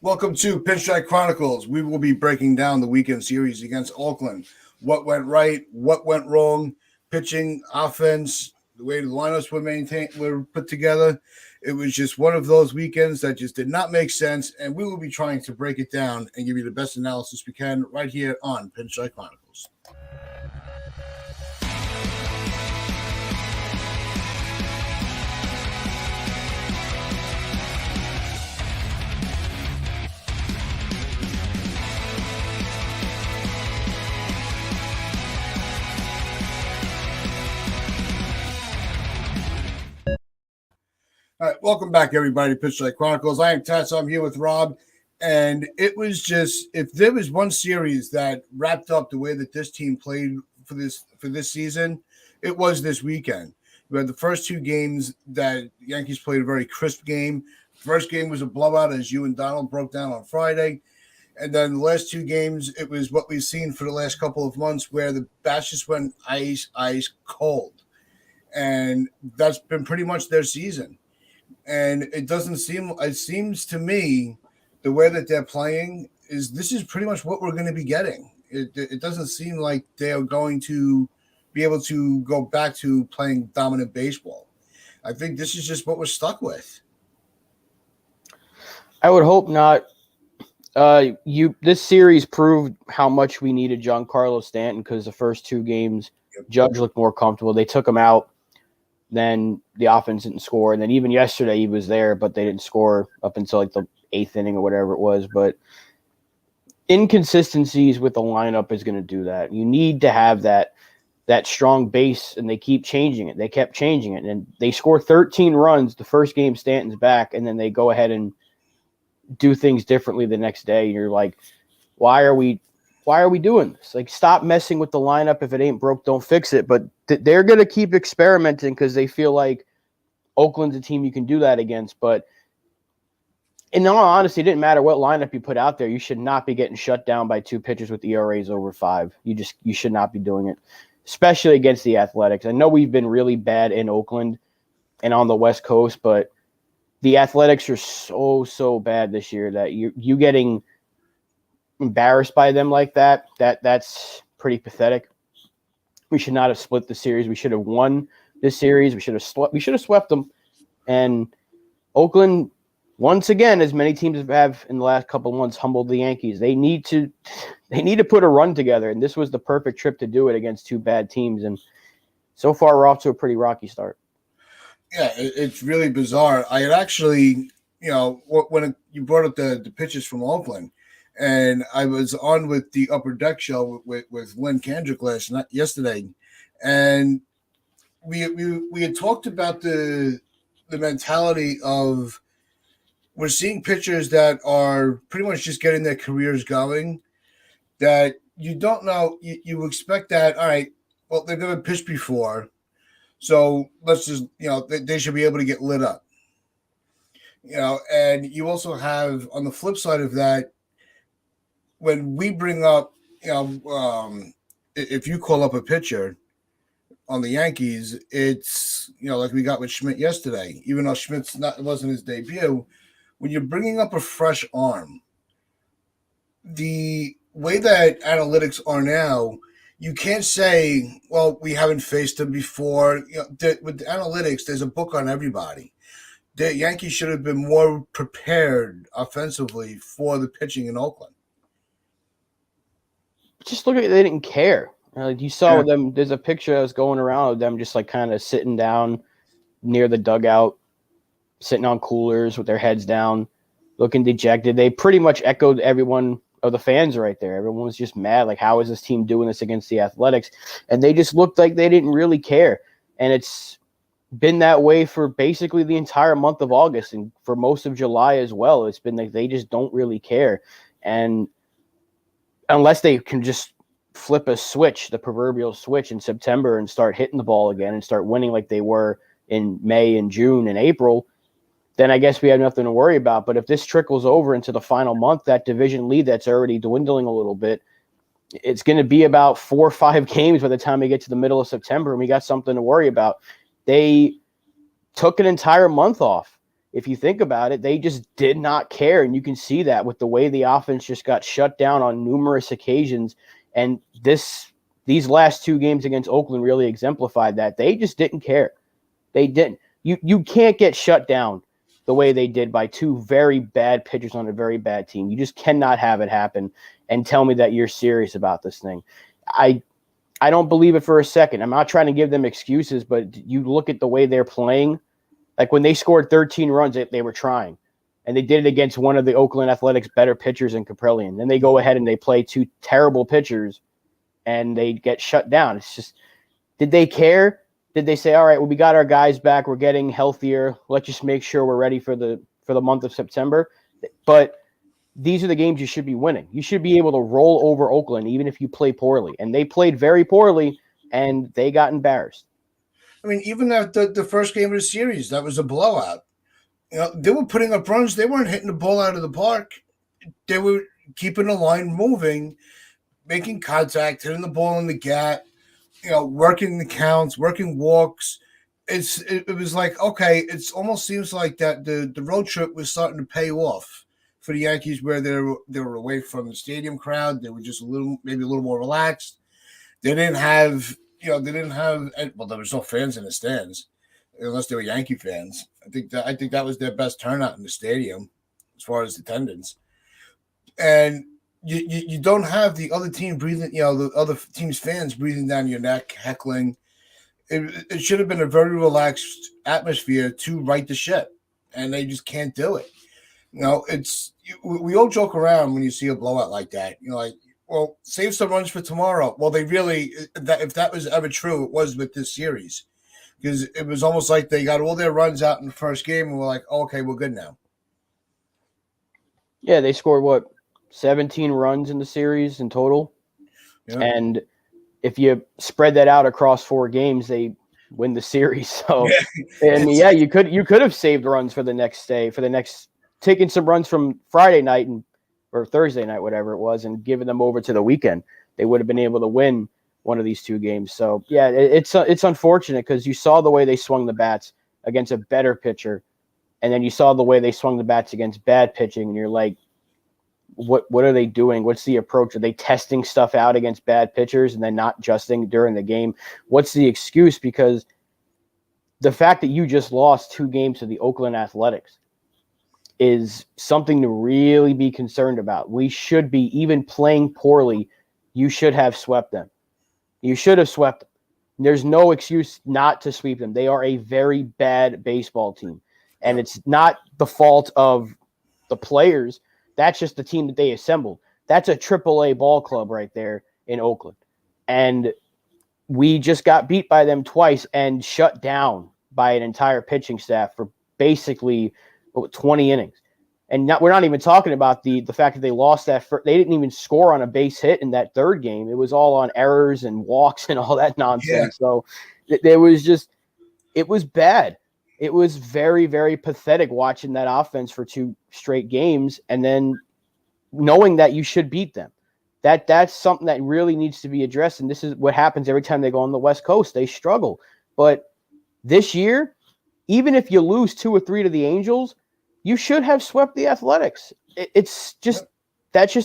Welcome to Pinstripe Chronicles. We will be breaking down the weekend series against Oakland. What went right, what went wrong, pitching, offense, the way the lineups were put together. It was just one of those weekends that just did not make sense, and we will be trying to break it down and give you the best analysis we can right here on Pinstripe Chronicles. All right, welcome back, everybody, to Pitchlight Chronicles. I am Tats. I'm here with Rob, and it was just, if there was one series that wrapped up the way that this team played for this season, it was this weekend. We had the first two games that the Yankees played a very crisp game. First game was a blowout, as you and Donald broke down on Friday, and then the last two games, it was what we've seen for the last couple of months, where the bats just went ice cold, and that's been pretty much their season. And it seems to me the way that they're playing this is pretty much what we're going to be getting. It doesn't seem like they're going to be able to go back to playing dominant baseball. I think this is just what we're stuck with. I would hope not. This series proved how much we needed Giancarlo Stanton, because the first two games, Judge looked more comfortable. They took him out. Then the offense didn't score. And then even yesterday he was there, but they didn't score up until like the eighth inning or whatever it was. But inconsistencies with the lineup is going to do that. You need to have that strong base, and they keep changing it. They kept changing it. And they score 13 runs the first game Stanton's back, and then they go ahead and do things differently the next day. And you're like, why are we doing this? Like, stop messing with the lineup. If it ain't broke, don't fix it. But they're going to keep experimenting because they feel like Oakland's a team you can do that against. But in all honesty, it didn't matter what lineup you put out there. You should not be getting shut down by two pitchers with ERAs over 5. You should not be doing it, especially against the Athletics. I know we've been really bad in Oakland and on the West Coast, but the Athletics are so bad this year that you getting embarrassed by them like that's pretty pathetic. We should not have split the series. We should have won this series. We should have swept them. And Oakland, once again, as many teams have in the last couple of months, humbled the Yankees. They need to put a run together, and this was the perfect trip to do it against two bad teams. And so far, we're off to a pretty rocky start. Yeah, it's really bizarre. I had actually, when you brought up the pitches from Oakland, and I was on with the Upper Deck show with Lynn Kendrick yesterday, and we had talked about the mentality of, we're seeing pitchers that are pretty much just getting their careers going, that you don't know, you expect that, all right, well, they've never pitched before, so let's just, they should be able to get lit up. And you also have, on the flip side of that, when we bring up, if you call up a pitcher on the Yankees, it's, like we got with Schmidt yesterday, even though it wasn't his debut, when you're bringing up a fresh arm, the way that analytics are now, you can't say, well, we haven't faced him before. With the analytics, there's a book on everybody. The Yankees should have been more prepared offensively for the pitching in Oakland. Just look at it, they didn't care. You saw them. There's a picture that was going around of them just like kind of sitting down near the dugout, sitting on coolers with their heads down, looking dejected. They pretty much echoed everyone of the fans right there. Everyone was just mad. Like, how is this team doing this against the Athletics? And they just looked like they didn't really care. And it's been that way for basically the entire month of August and for most of July as well. It's been like they just don't really care. And unless they can just flip a switch, the proverbial switch in September, and start hitting the ball again and start winning like they were in May and June and April, then I guess we have nothing to worry about. But if this trickles over into the final month, that division lead that's already dwindling a little bit, it's going to be about 4 or 5 games by the time we get to the middle of September, and we got something to worry about. They took an entire month off. if you think about it, they just did not care. And you can see that with the way the offense just got shut down on numerous occasions. And these last two games against Oakland really exemplified that. They just didn't care. They didn't. You can't get shut down the way they did by two very bad pitchers on a very bad team. You just cannot have it happen and tell me that you're serious about this thing. I don't believe it for a second. I'm not trying to give them excuses, but you look at the way they're playing. Like when they scored 13 runs, they were trying. And they did it against one of the Oakland Athletics' better pitchers in Caprillion. Then they go ahead and they play two terrible pitchers, and they get shut down. It's just, did they care? Did they say, all right, well, we got our guys back. We're getting healthier. Let's just make sure we're ready for the month of September. But these are the games you should be winning. You should be able to roll over Oakland, even if you play poorly. And they played very poorly, and they got embarrassed. I mean, even the first game of the series, that was a blowout. They were putting up runs. They weren't hitting the ball out of the park. They were keeping the line moving, making contact, hitting the ball in the gap, working the counts, working walks. It was like, okay, it almost seems like that the road trip was starting to pay off for the Yankees, where they were away from the stadium crowd. They were just maybe a little more relaxed. They didn't have well, there was no fans in the stands unless they were Yankee fans. I think that was their best turnout in the stadium as far as attendance. And you don't have the other team breathing, the other team's fans breathing down your neck, heckling. It should have been a very relaxed atmosphere to right the ship, and they just can't do it. We all joke around when you see a blowout like that. Well, save some runs for tomorrow. Well, they really, if that was ever true, it was with this series, because it was almost like they got all their runs out in the first game and were like, oh, okay, we're good now. Yeah, they scored 17 runs in the series in total. Yeah. And if you spread that out across 4 games, they win the series. So, you could have saved runs for the next day, taking some runs from Friday night or Thursday night, whatever it was, and giving them over to the weekend. They would have been able to win one of these 2 games. So, yeah, it's unfortunate because you saw the way they swung the bats against a better pitcher, and then you saw the way they swung the bats against bad pitching, and you're like, what are they doing? What's the approach? Are they testing stuff out against bad pitchers and then not adjusting during the game? What's the excuse? Because the fact that you just lost 2 games to the Oakland Athletics is something to really be concerned about. We should be, even playing poorly, you should have swept them. You should have swept them. There's no excuse not to sweep them. They are a very bad baseball team. And it's not the fault of the players. That's just the team that they assembled. That's a AAA ball club right there in Oakland. And we just got beat by them twice and shut down by an entire pitching staff for basically 20 innings. And we're not even talking about the fact that they lost that. They didn't even score on a base hit in that third game. It was all on errors and walks and all that nonsense. Yeah. So it was bad. It was very, very pathetic watching that offense for 2 straight games and then knowing that you should beat them. That's something that really needs to be addressed, and this is what happens every time they go on the West Coast. They struggle. But this year, even if you lose 2 or 3 to the Angels, you should have swept the Athletics. That's just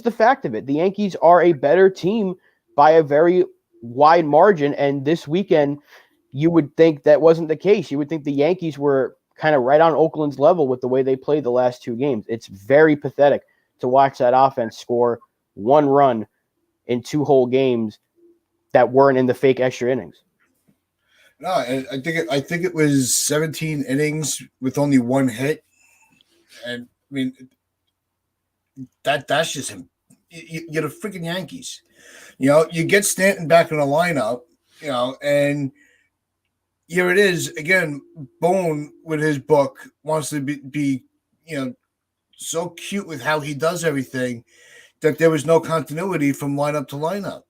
the fact of it. The Yankees are a better team by a very wide margin, and this weekend – you would think that wasn't the case. You would think the Yankees were kind of right on Oakland's level with the way they played the last 2 games. It's very pathetic to watch that offense score 1 run in 2 whole games that weren't in the fake extra innings. No, I think it was 17 innings with only 1 hit, and I mean that's just him. You're the freaking Yankees. You get Stanton back in the lineup, and here it is again. Bone with his book wants to be so cute with how he does everything that there was no continuity from lineup to lineup.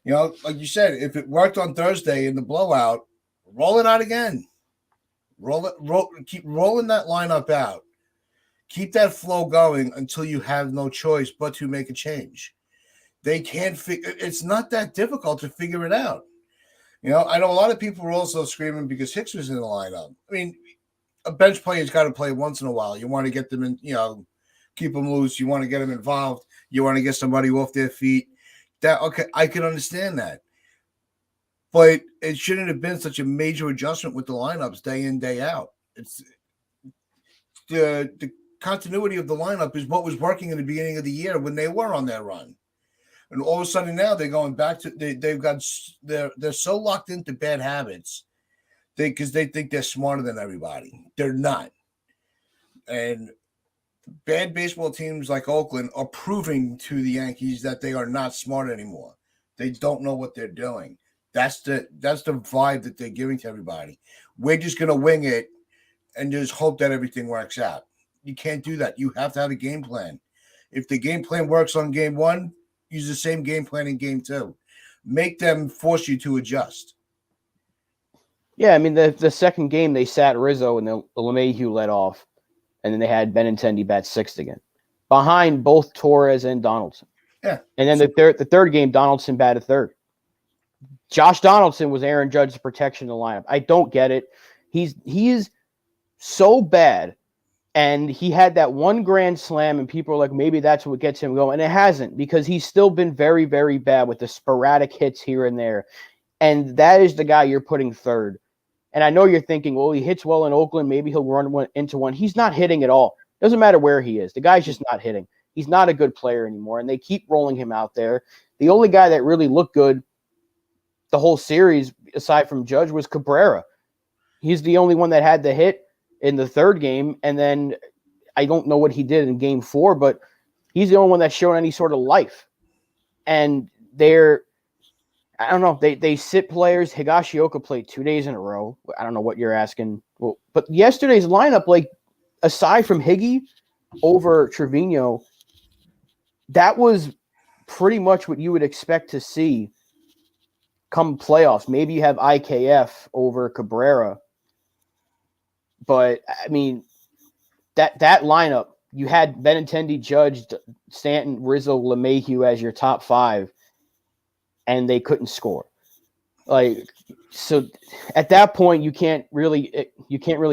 Like you said, if it worked on Thursday in the blowout, roll it out again. Keep rolling that lineup out. Keep that flow going until you have no choice but to make a change. They can't it's not that difficult to figure it out. I know a lot of people were also screaming because Hicks was in the lineup. I mean, a bench player's got to play once in a while. You want to get them in, keep them loose. You want to get them involved. You want to get somebody off their feet. Okay, I can understand that. But it shouldn't have been such a major adjustment with the lineups day in, day out. It's the continuity of the lineup is what was working in the beginning of the year when they were on their run. And all of a sudden now they're going back to they're so locked into bad habits because they think they're smarter than everybody. They're not. And bad baseball teams like Oakland are proving to the Yankees that they are not smart anymore. They don't know what they're doing. That's the vibe that they're giving to everybody. We're just going to wing it and just hope that everything works out. You can't do that. You have to have a game plan. If the game plan works on game one, use the same game plan in game two. Make them force you to adjust. Yeah, I mean, the second game they sat Rizzo and the LeMahieu led off, and then they had Benintendi bat sixth again, behind both Torres and Donaldson. Yeah. And then the third game, Donaldson batted third. Josh Donaldson was Aaron Judge's protection in the lineup. I don't get it. He is so bad, and he had that one grand slam, and people are like, maybe that's what gets him going. And it hasn't, because he's still been very, very bad with the sporadic hits here and there. And that is the guy you're putting third. And I know you're thinking, well, he hits well in Oakland. Maybe he'll run into one. He's not hitting at all. Doesn't matter where he is. The guy's just not hitting. He's not a good player anymore, and they keep rolling him out there. The only guy that really looked good the whole series, aside from Judge, was Cabrera. He's the only one that had the hit in the third game, and then I don't know what he did in game four, but he's the only one that's shown any sort of life. And I don't know, they sit players. Higashioka played 2 days in a row. I don't know what you're asking. Well, but yesterday's lineup, like, aside from Higgy over Trevino, that was pretty much what you would expect to see come playoffs. Maybe you have IKF over Cabrera. But, I mean, that lineup, you had Benintendi, Judge, Stanton, Rizzo, LeMahieu as your top five, and they couldn't score. Like, so at that point, you can't really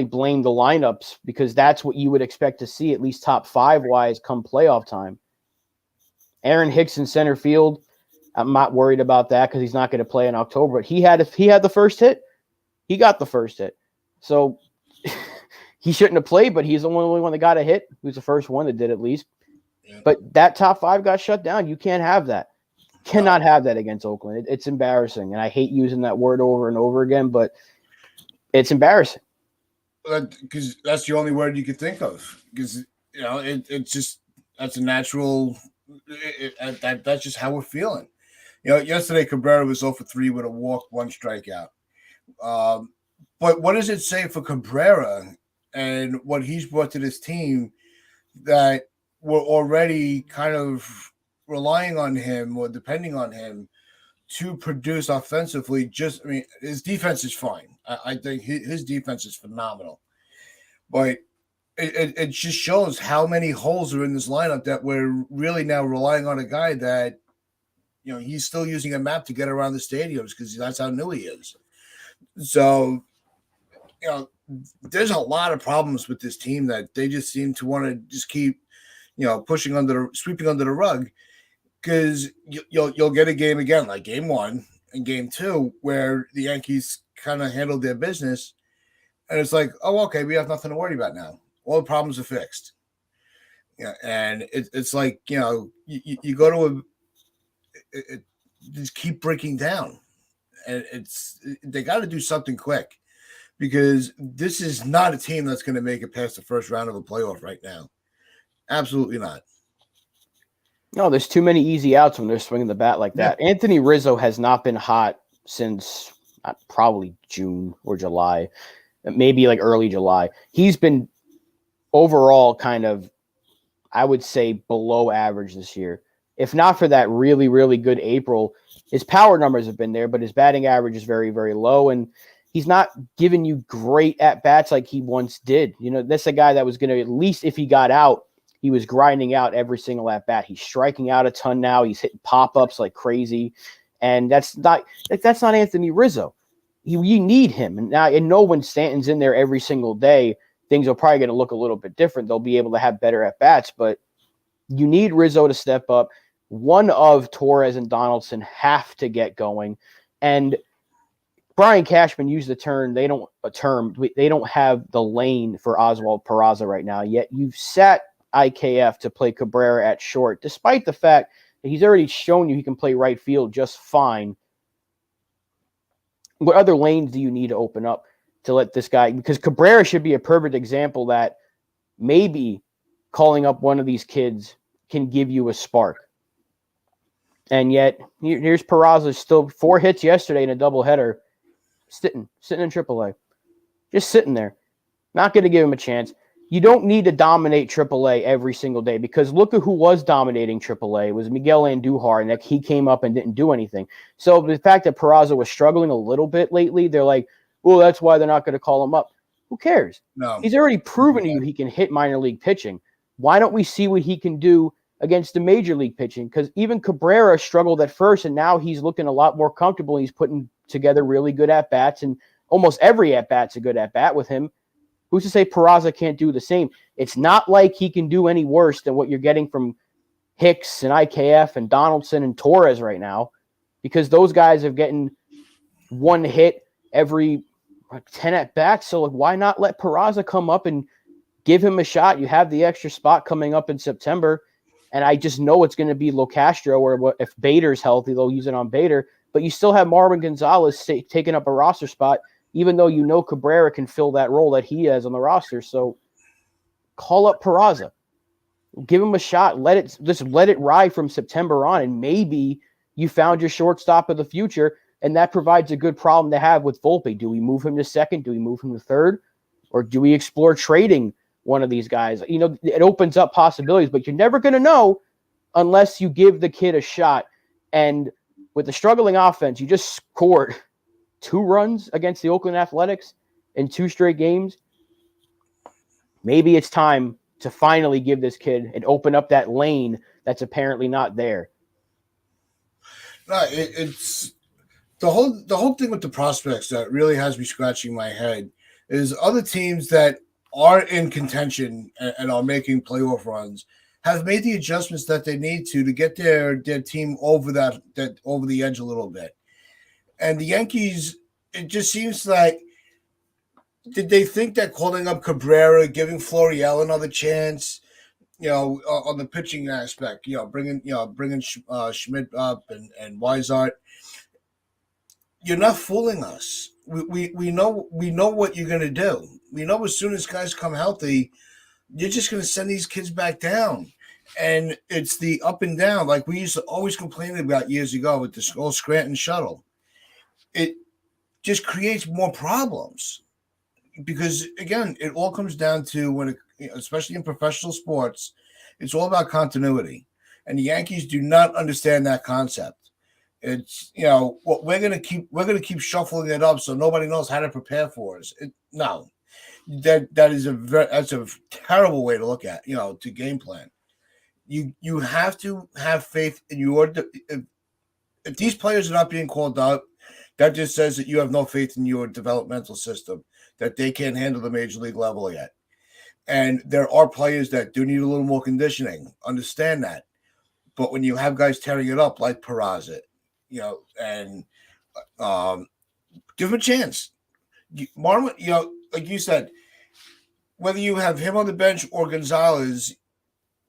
blame the lineups, because that's what you would expect to see, at least top five wise, come playoff time. Aaron Hicks in center field, I'm not worried about that because he's not going to play in October. But he had the first hit. He got the first hit. So he shouldn't have played, but he's the only one that got a hit. He was the first one that did, at least. Yeah. But that top five got shut down. You can't have that. Cannot have that against Oakland. It's embarrassing. And I hate using that word over and over again, but it's embarrassing. Because that's the only word you could think of. Because, it's just, that's a natural, that's just how we're feeling. Yesterday Cabrera was 0 for 3 with a walk, 1 strikeout. But what does it say for Cabrera and what he's brought to this team that we're already kind of relying on him or depending on him to produce offensively? His defense is fine. I think his defense is phenomenal. But it just shows how many holes are in this lineup that we're really now relying on a guy that, he's still using a map to get around the stadiums because that's how new he is. So, there's a lot of problems with this team that they just seem to want to just keep, sweeping under the rug, because you'll get a game again, like game one and game two, where the Yankees kind of handled their business. And it's like, oh, okay, we have nothing to worry about now. All the problems are fixed. Yeah, and it's like, you go to just keep breaking down. And they got to do something quick, because this is not a team that's going to make it past the first round of a playoff right now. Absolutely not. No, there's too many easy outs when they're swinging the bat like that. Yeah. Anthony Rizzo has not been hot since probably June or July, maybe like early July. He's been overall kind of, I would say, below average this year. If not for that really, really good April, his power numbers have been there, but his batting average is very, very low, and he's not giving you great at-bats like he once did. That's a guy that was going to, at least if he got out, he was grinding out every single at-bat. He's striking out a ton now. He's hitting pop-ups like crazy, and that's not Anthony Rizzo. You need him. And now, I know when Stanton's in there every single day, things are probably going to look a little bit different. They'll be able to have better at-bats, but you need Rizzo to step up. One of Torres and Donaldson have to get going. And Brian Cashman used the term, they don't have the lane for Oswald Peraza right now, yet you've sat IKF to play Cabrera at short, despite the fact that he's already shown you he can play right field just fine. What other lanes do you need to open up to let this guy, because Cabrera should be a perfect example that maybe calling up one of these kids can give you a spark. And yet, here's Peraza, still 4 hits yesterday in a doubleheader, sitting in AAA. Just sitting there. Not going to give him a chance. You don't need to dominate AAA every single day, because look at who was dominating AAA. It was Miguel Andujar, and that he came up and didn't do anything. So the fact that Peraza was struggling a little bit lately, they're like, well, that's why they're not going to call him up. Who cares? No. He's already proven to you he can hit minor league pitching. Why don't we see what he can do against the major league pitching? Because even Cabrera struggled at first, and now he's looking a lot more comfortable. He's putting together really good at-bats, and almost every at-bat's a good at-bat with him. Who's to say Peraza can't do the same? It's not like he can do any worse than what you're getting from Hicks and IKF and Donaldson and Torres right now, because those guys are getting 1 hit every 10 at-bats. So why not let Peraza come up and give him a shot? You have the extra spot coming up in September, and I just know it's going to be Locastro, or if Bader's healthy, they'll use it on Bader. But you still have Marwin Gonzalez taking up a roster spot, even though you know Cabrera can fill that role that he has on the roster. So call up Peraza. Give him a shot. Let it ride from September on, and maybe you found your shortstop of the future, and that provides a good problem to have with Volpe. Do we move him to second? Do we move him to third? Or do we explore trading one of these guys? You know, it opens up possibilities, but you're never going to know unless you give the kid a shot. And with the struggling offense, you just scored 2 runs against the Oakland Athletics in 2 straight games. Maybe it's time to finally give this kid and open up that lane that's apparently not there. No, it's the whole thing with the prospects that really has me scratching my head is other teams that are in contention and are making playoff runs have made the adjustments that they need to get their team over that over the edge a little bit. And the Yankees, it just seems like, did they think that calling up Cabrera, giving Florial another chance, on the pitching aspect, bringing Schmidt up and Weishart, you're not fooling us. We know what you're going to do. We know as soon as guys come healthy, you're just going to send these kids back down. And it's the up and down, like we used to always complain about years ago with the whole Scranton shuttle. It just creates more problems because, again, it all comes down to especially in professional sports, it's all about continuity. And the Yankees do not understand that concept. It's, what we're going to keep shuffling it up so nobody knows how to prepare for us. No, that's a terrible way to look at, to game plan. You have to have faith in if these players are not being called up, that just says that you have no faith in your developmental system, that they can't handle the major league level yet. And there are players that do need a little more conditioning. Understand that. But when you have guys tearing it up like Peraza, and give him a chance. Marwin, like you said, whether you have him on the bench or Gonzalez,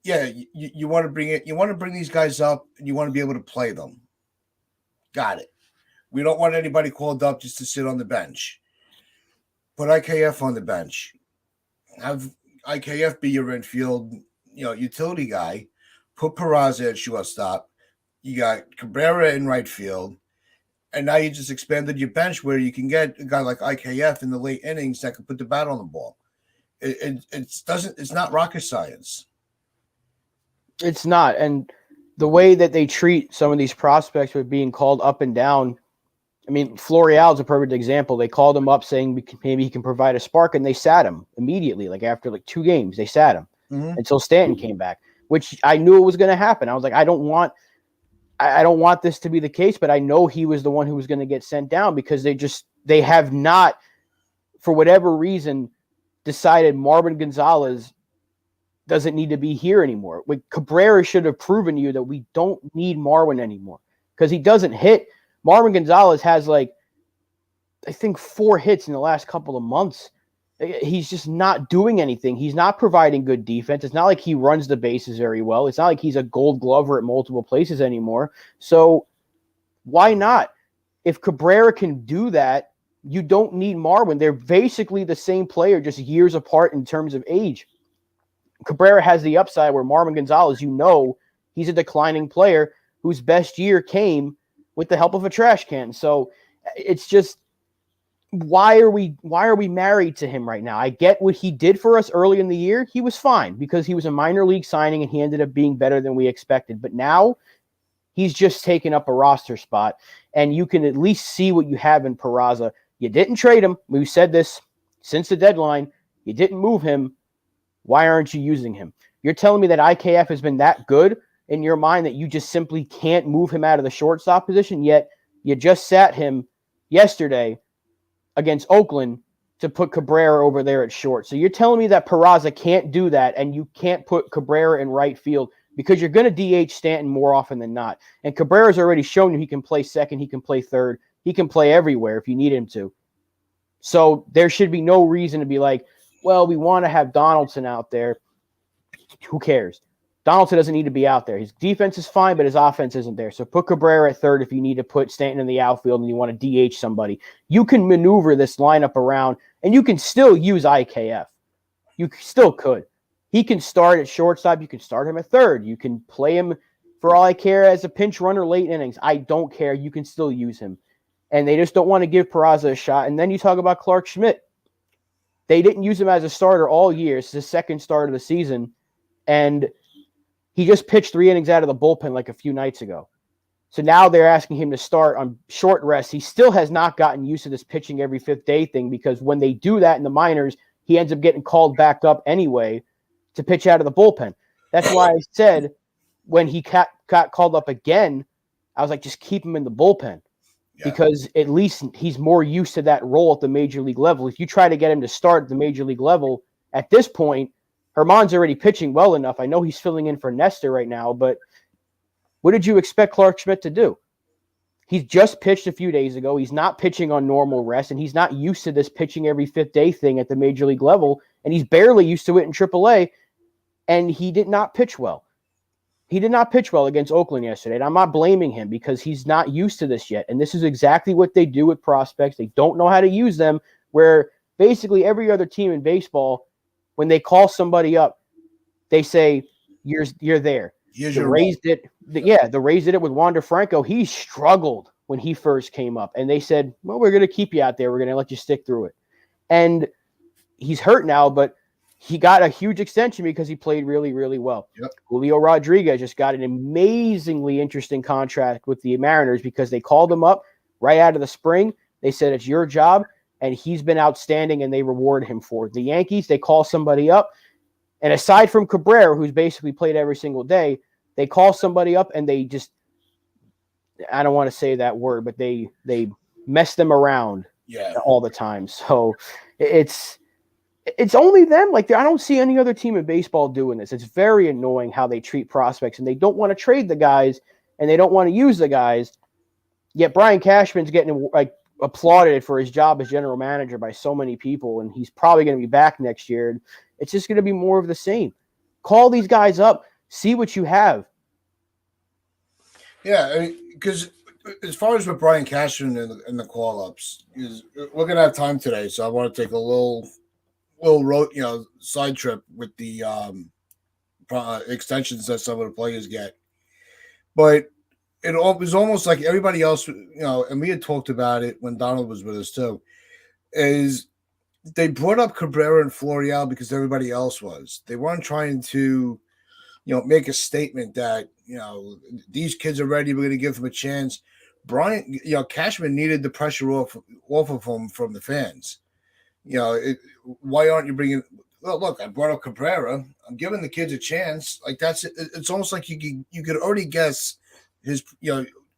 you want to bring it. You want to bring these guys up, and you want to be able to play them. Got it. We don't want anybody called up just to sit on the bench. Put IKF on the bench. Have IKF be your infield, utility guy. Put Peraza at shortstop. You got Cabrera in right field. And now you just expanded your bench where you can get a guy like IKF in the late innings that can put the bat on the ball. It's not rocket science. It's not. And the way that they treat some of these prospects with being called up and down, I mean, Florial is a perfect example. They called him up saying maybe he can provide a spark, and they sat him immediately. Like after 2 games, they sat him until Stanton came back, which I knew it was going to happen. I was like, I don't want this to be the case, but I know he was the one who was going to get sent down because they have not, for whatever reason, decided Marvin Gonzalez doesn't need to be here anymore. Like, Cabrera should have proven to you that we don't need Marvin anymore because he doesn't hit. Marvin Gonzalez has, like, I think 4 hits in the last couple of months. He's just not doing anything. He's not providing good defense. It's not like he runs the bases very well. It's not like he's a Gold Glover at multiple places anymore. So why not? If Cabrera can do that, you don't need Marwin. They're basically the same player, just years apart in terms of age. Cabrera has the upside where Marvin Gonzalez, he's a declining player whose best year came with the help of a trash can. So it's just, why are we married to him right now? I get what he did for us early in the year. He was fine because he was a minor league signing and he ended up being better than we expected. But now he's just taken up a roster spot, and you can at least see what you have in Peraza. You didn't trade him. We've said this since the deadline. You didn't move him. Why aren't you using him? You're telling me that IKF has been that good in your mind that you just simply can't move him out of the shortstop position, yet you just sat him yesterday against Oakland to put Cabrera over there at short. So you're telling me that Peraza can't do that, and you can't put Cabrera in right field because you're going to DH Stanton more often than not. And Cabrera's already shown you he can play second, he can play third, he can play everywhere if you need him to. So there should be no reason to be like, well, we want to have Donaldson out there. Who cares? Donaldson doesn't need to be out there. His defense is fine, but his offense isn't there. So put Cabrera at third if you need to put Stanton in the outfield and you want to DH somebody. You can maneuver this lineup around, and you can still use IKF. You still could. He can start at shortstop. You can start him at third. You can play him, for all I care, as a pinch runner late innings. I don't care. You can still use him. And they just don't want to give Peraza a shot. And then you talk about Clark Schmidt. They didn't use him as a starter all year. It's his second start of the season. And he just pitched 3 innings out of the bullpen like a few nights ago. So now they're asking him to start on short rest. He still has not gotten used to this pitching every 5th day thing, because when they do that in the minors, he ends up getting called back up anyway to pitch out of the bullpen. That's why I said when he got called up again, I was like, just keep him in the bullpen. Yeah. Because at least he's more used to that role at the major league level. If you try to get him to start at the major league level, at this point, Herman's already pitching well enough. I know he's filling in for Nestor right now, but what did you expect Clark Schmidt to do? He's just pitched a few days ago. He's not pitching on normal rest, and he's not used to this pitching every 5th day thing at the major league level, and he's barely used to it in AAA, and he did not pitch well. He did not pitch well against Oakland yesterday, and I'm not blaming him because he's not used to this yet, and this is exactly what they do with prospects. They don't know how to use them, where basically every other team in baseball, when they call somebody up, they say, you're there. The Rays did it with Wander Franco. He struggled when he first came up, and they said, well, we're going to keep you out there. We're going to let you stick through it. And he's hurt now, but he got a huge extension because he played really, really well. Yep. Julio Rodriguez just got an amazingly interesting contract with the Mariners because they called him up right out of the spring. They said, it's your job, and he's been outstanding, and they reward him for it. The Yankees, they call somebody up, and aside from Cabrera, who's basically played every single day, they call somebody up, and they just – I don't want to say that word, but they mess them around all the time. So it's only them. Like, I don't see any other team in baseball doing this. It's very annoying how they treat prospects, and they don't want to trade the guys, and they don't want to use the guys. Yet Brian Cashman's getting like applauded for his job as general manager by so many people, and he's probably going to be back next year. It's just going to be more of the same. Call these guys up, see what you have. Yeah, because as far as with Brian Cashman and the call-ups, we're going to have time today, so I want to take a little side trip with the extensions that some of the players get. But it was almost like everybody else, and we had talked about it when Donald was with us too, is they brought up Cabrera and Florial because everybody else was. They weren't trying to, make a statement that, these kids are ready, we're going to give them a chance. Brian, Cashman needed the pressure off of him from the fans. Why aren't you bringing? Well, look, I brought up Cabrera. I'm giving the kids a chance. Like it's almost like you could already guess his,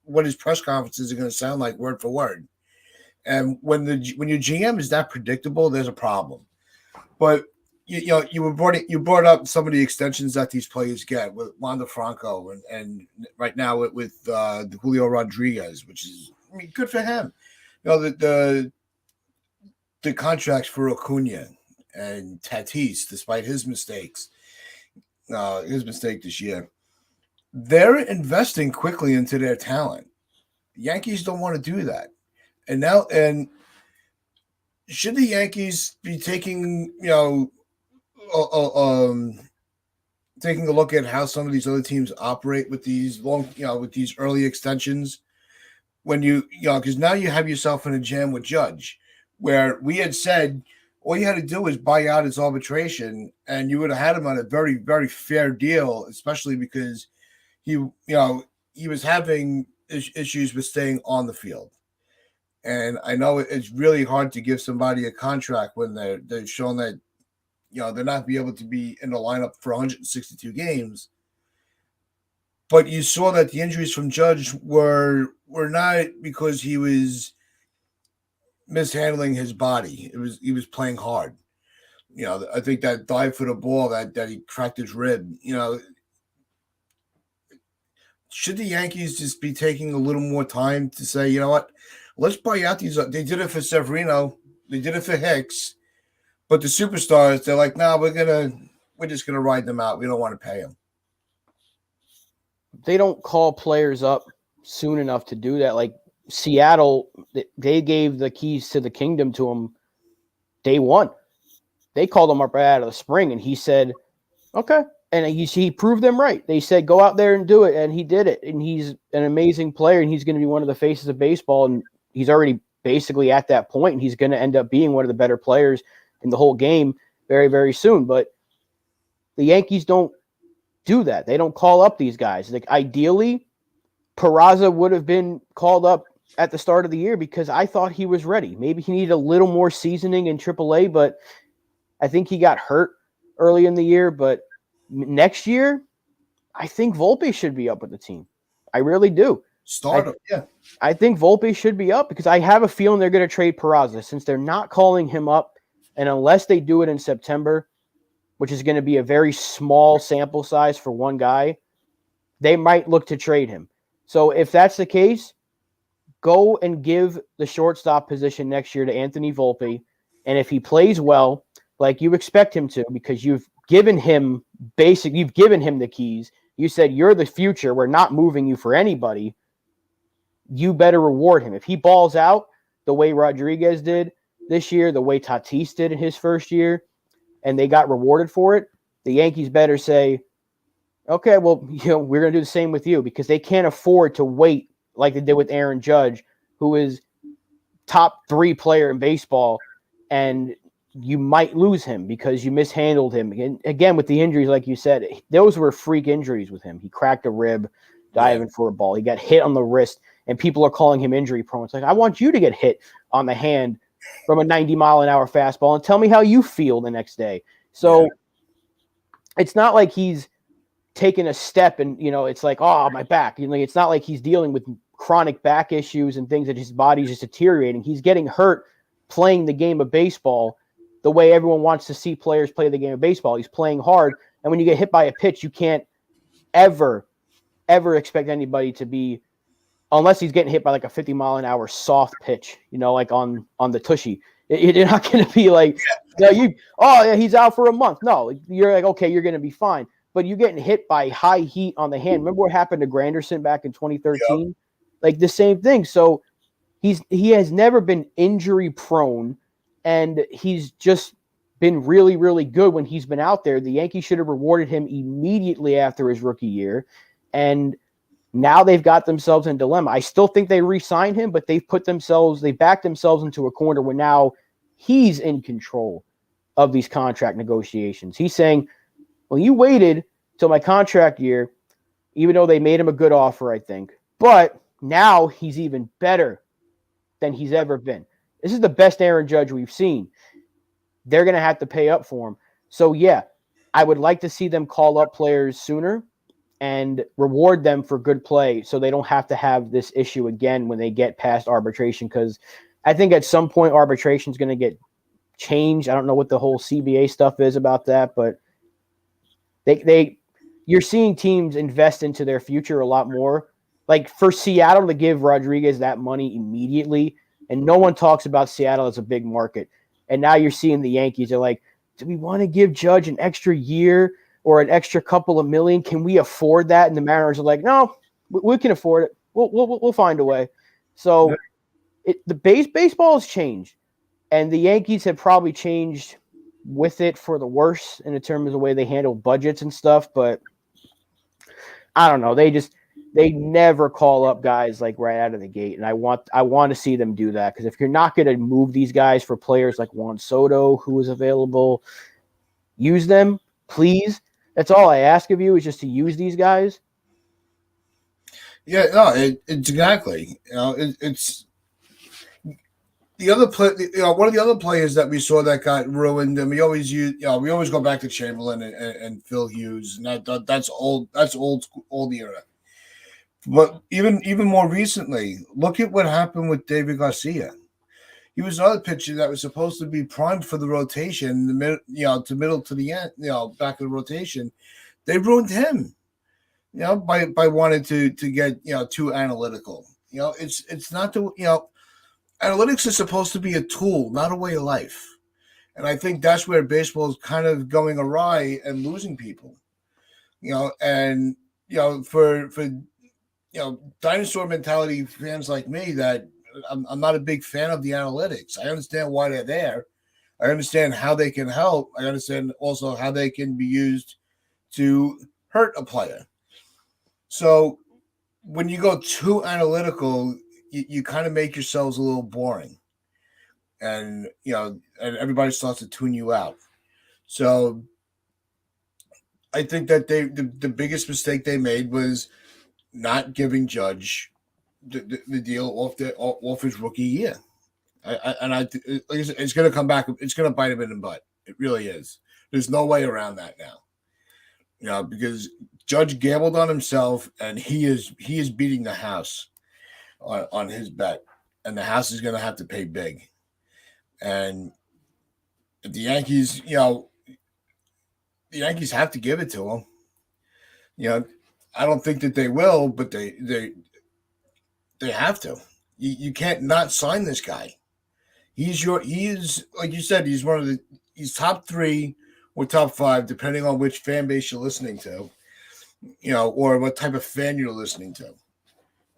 what his press conferences are going to sound like word for word. And when your GM is that predictable, there's a problem. But you brought up some of the extensions that these players get with Wander Franco and right now with the Julio Rodriguez, which is good for him. The contracts for Acuna and Tatis, despite his mistake this year, they're investing quickly into their talent. The Yankees don't want to do that, and should the Yankees be taking taking a look at how some of these other teams operate with these with these early extensions, when because now you have yourself in a jam with Judge, where we had said all you had to do was buy out his arbitration, and you would have had him on a very, very fair deal, especially because he was having issues with staying on the field. And I know it's really hard to give somebody a contract when they're shown that they're not be able to be in the lineup for 162 games. But you saw that the injuries from Judge were not because he was mishandling his body. He was playing hard. I think that dive for the ball that he cracked his rib. Should the Yankees just be taking a little more time to say, you know what, let's buy out these? They did it for Severino, they did it for Hicks, but the superstars, they're like, nah, we're just gonna ride them out. We don't want to pay them. They don't call players up soon enough to do that. Like Seattle, they gave the keys to the kingdom to him day one. They called him up right out of the spring, and he said, okay. And he proved them right. They said, go out there and do it, and he did it. And he's an amazing player, and he's going to be one of the faces of baseball, and he's already basically at that point, and he's going to end up being one of the better players in the whole game very, very soon. But the Yankees don't do that. They don't call up these guys. Like ideally, Peraza would have been called up at the start of the year because I thought he was ready. Maybe he needed a little more seasoning in AAA, but I think he got hurt early in the year. But next year, I think Volpe should be up with the team. I really do. I think Volpe should be up because I have a feeling they're going to trade Peraza since they're not calling him up. And unless they do it in September, which is going to be a very small sample size for one guy, they might look to trade him. So if that's the case, go and give the shortstop position next year to Anthony Volpe. And if he plays well, like you expect him to, because you've given him the keys. You said, you're the future. We're not moving you for anybody. You better reward him. If he balls out the way Rodriguez did this year, the way Tatis did in his first year, and they got rewarded for it, the Yankees better say, okay, well, we're going to do the same with you, because they can't afford to wait like they did with Aaron Judge, who is top 3 player in baseball, and you might lose him because you mishandled him. And again, with the injuries, like you said, those were freak injuries with him. He cracked a rib diving for a ball. He got hit on the wrist, and people are calling him injury prone. It's like, I want you to get hit on the hand from a 90-mile-an-hour fastball and tell me how you feel the next day. So it's not like he's taken a step and, it's like, oh, my back. It's not like he's dealing with chronic back issues and things that his body's just deteriorating. He's getting hurt playing the game of baseball the way everyone wants to see players play the game of baseball. He's playing hard. And when you get hit by a pitch, you can't ever expect anybody to be, unless he's getting hit by like a 50-mile-an-hour soft pitch, like on the tushy. You're not going to be like, he's out for a month. No, you're like, okay, you're going to be fine. But you're getting hit by high heat on the hand. Remember what happened to Granderson back in 2013? Yep. Like the same thing. So he has never been injury prone, and he's just been really, really good when he's been out there. The Yankees should have rewarded him immediately after his rookie year. And now they've got themselves in a dilemma. I still think they re-signed him, but they backed themselves into a corner where now he's in control of these contract negotiations. He's saying, well, you waited till my contract year, even though they made him a good offer, I think. But now he's even better than he's ever been. This is the best Aaron Judge we've seen. They're going to have to pay up for him. So, yeah, I would like to see them call up players sooner and reward them for good play so they don't have to have this issue again when they get past arbitration, because I think at some point arbitration is going to get changed. I don't know what the whole CBA stuff is about that, but you're seeing teams invest into their future a lot more. Like for Seattle to give Rodriguez that money immediately, and no one talks about Seattle as a big market. And now you're seeing the Yankees are like, do we want to give Judge an extra year or an extra couple of million? Can we afford that? And the Mariners are like, no, we can afford it. We'll find a way. So baseball has changed, and the Yankees have probably changed with it for the worse in terms of the way they handle budgets and stuff. But I don't know. They never call up guys like right out of the gate, and I want to see them do that, because if you're not going to move these guys for players like Juan Soto, who is available, use them, please. That's all I ask of you, is just to use these guys. Yeah, no, it's exactly. It's the other play. One of the other players that we saw that got ruined, and we always go back to Chamberlain and Phil Hughes, and that's old. That's old era. But even more recently, look at what happened with David Garcia. He was another pitcher that was supposed to be primed for the rotation, the middle to the end, back of the rotation. They ruined him, by wanting to get too analytical. It's not analytics is supposed to be a tool, not a way of life. And I think that's where baseball is kind of going awry and losing people. For dinosaur mentality fans like me, that I'm not a big fan of the analytics. I understand why they're there. I understand how they can help. I understand also how they can be used to hurt a player. So when you go too analytical, you kind of make yourselves a little boring, and and everybody starts to tune you out. So I think that the biggest mistake they made was not giving Judge the deal off his rookie year. It's going to come back. It's going to bite him in the butt. It really is. There's no way around that now. Because Judge gambled on himself, and he is beating the house on his bet, and the house is going to have to pay big. And if the Yankees, the Yankees have to give it to him. I don't think that they will, but they have to. You can't not sign this guy. He is like you said, he's top 3 or top 5, depending on which fan base you're listening to, or what type of fan you're listening to.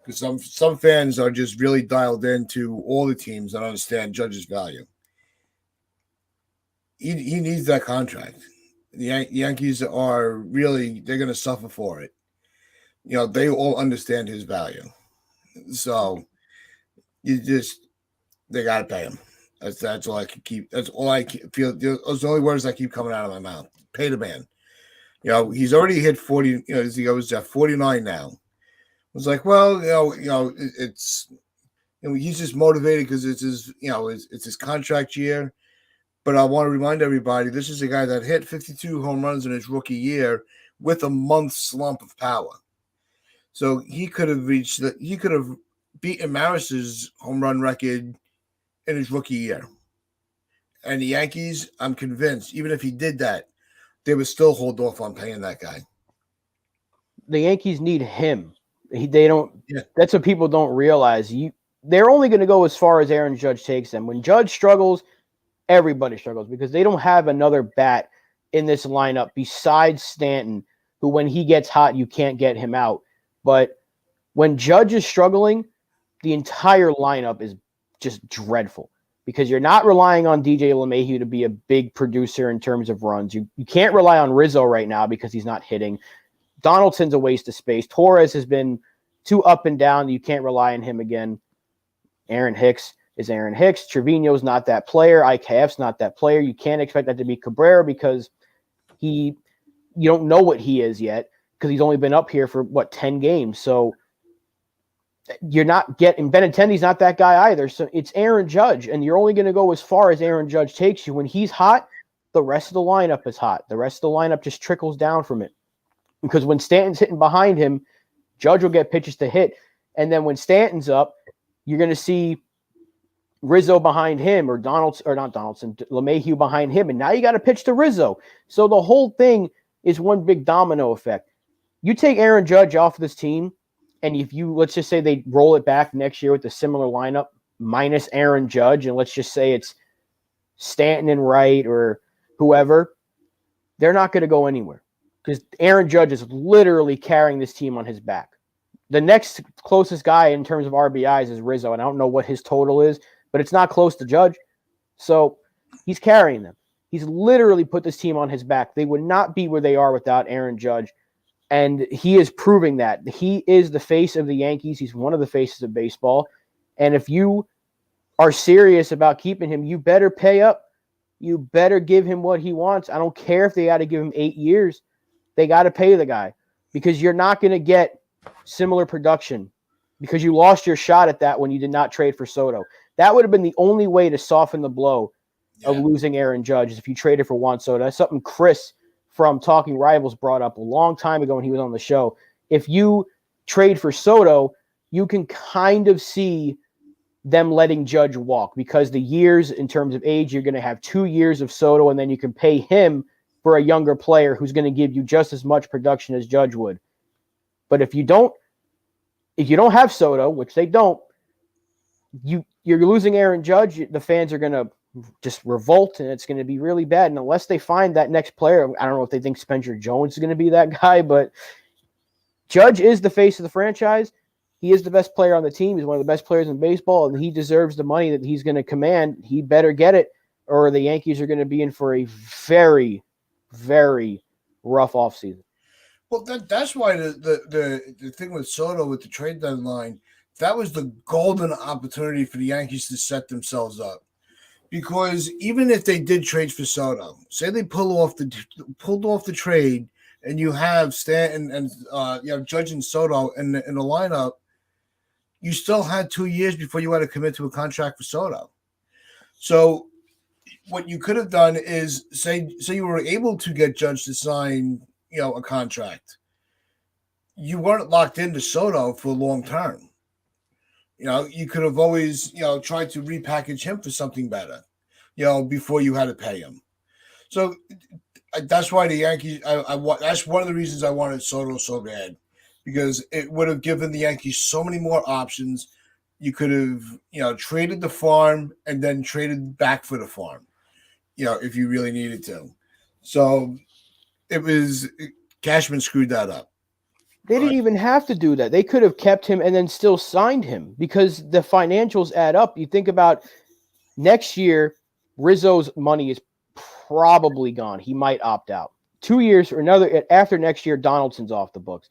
Because some fans are just really dialed into all the teams and understand Judge's value. He needs that contract. The Yankees are they're going to suffer for it. They all understand his value. So they got to pay him. That's all I can keep. That's all I feel. Those are the only words that keep coming out of my mouth. Pay the man. He's already hit 40. He goes at 49 now. It's like, well, it's he's just motivated because it's his, it's his contract year. But I want to remind everybody, this is a guy that hit 52 home runs in his rookie year with a month slump of power. So he could have beaten Maris's home run record in his rookie year. And the Yankees, I'm convinced, even if he did that, they would still hold off on paying that guy. The Yankees need him. They don't. Yeah. That's what people don't realize. They're only going to go as far as Aaron Judge takes them. When Judge struggles, everybody struggles, because they don't have another bat in this lineup besides Stanton, who when he gets hot, you can't get him out. But when Judge is struggling, the entire lineup is just dreadful, because you're not relying on DJ LeMahieu to be a big producer in terms of runs. You can't rely on Rizzo right now because he's not hitting. Donaldson's a waste of space. Torres has been too up and down. You can't rely on him again. Aaron Hicks is Aaron Hicks. Trevino's not that player. IKF's not that player. You can't expect that to be Cabrera, because you don't know what he is yet, because he's only been up here for 10 games. So you're not getting Benintendi's not that guy either. So it's Aaron Judge, and you're only going to go as far as Aaron Judge takes you. When he's hot, the rest of the lineup is hot. The rest of the lineup just trickles down from it. Because when Stanton's hitting behind him, Judge will get pitches to hit. And then when Stanton's up, you're going to see Rizzo behind him, or not Donaldson, LeMahieu behind him, and now you got to pitch to Rizzo. So the whole thing is one big domino effect. You take Aaron Judge off of this team, and if you, let's just say they roll it back next year with a similar lineup minus Aaron Judge, and let's just say it's Stanton and Wright or whoever, they're not going to go anywhere because Aaron Judge is literally carrying this team on his back. The next closest guy in terms of RBIs is Rizzo, and I don't know what his total is, but it's not close to Judge. So he's carrying them. He's literally put this team on his back. They would not be where they are without Aaron Judge. And he is proving that. He is the face of the Yankees. He's one of the faces of baseball. And if you are serious about keeping him, you better pay up. You better give him what he wants. I don't care if they got to give him 8 years. They got to pay the guy because you're not going to get similar production because you lost your shot at that when you did not trade for Soto. That would have been the only way to soften the blow of losing Aaron Judge is if you traded for Juan Soto. That's something Chris from Talking Rivals brought up a long time ago when he was on the show. If you trade for Soto, you can kind of see them letting Judge walk because the years in terms of age, you're going to have 2 years of Soto, and then you can pay him for a younger player who's going to give you just as much production as Judge would. But if you don't have Soto, which they don't, you're losing Aaron Judge. The fans are going to just revolt, and it's going to be really bad. And unless they find that next player, I don't know if they think Spencer Jones is going to be that guy, but Judge is the face of the franchise. He is the best player on the team. He's one of the best players in baseball, and he deserves the money that he's going to command. He better get it, or the Yankees are going to be in for a very, very rough offseason. Well, that's why the thing with Soto with the trade deadline, that was the golden opportunity for the Yankees to set themselves up. Because even if they did trade for Soto, say they pulled off the trade, and you have Stanton and you have Judge and Soto in the lineup, you still had 2 years before you had to commit to a contract for Soto. So what you could have done is say you were able to get Judge to sign, a contract. You weren't locked into Soto for long term. You could have always, tried to repackage him for something better, before you had to pay him. So that's why the Yankees, that's one of the reasons I wanted Soto so bad, because it would have given the Yankees so many more options. You could have, traded the farm and then traded back for the farm, if you really needed to. So Cashman screwed that up. They didn't even have to do that. They could have kept him and then still signed him because the financials add up. You think about next year, Rizzo's money is probably gone. He might opt out. 2 years or another after next year, Donaldson's off the books.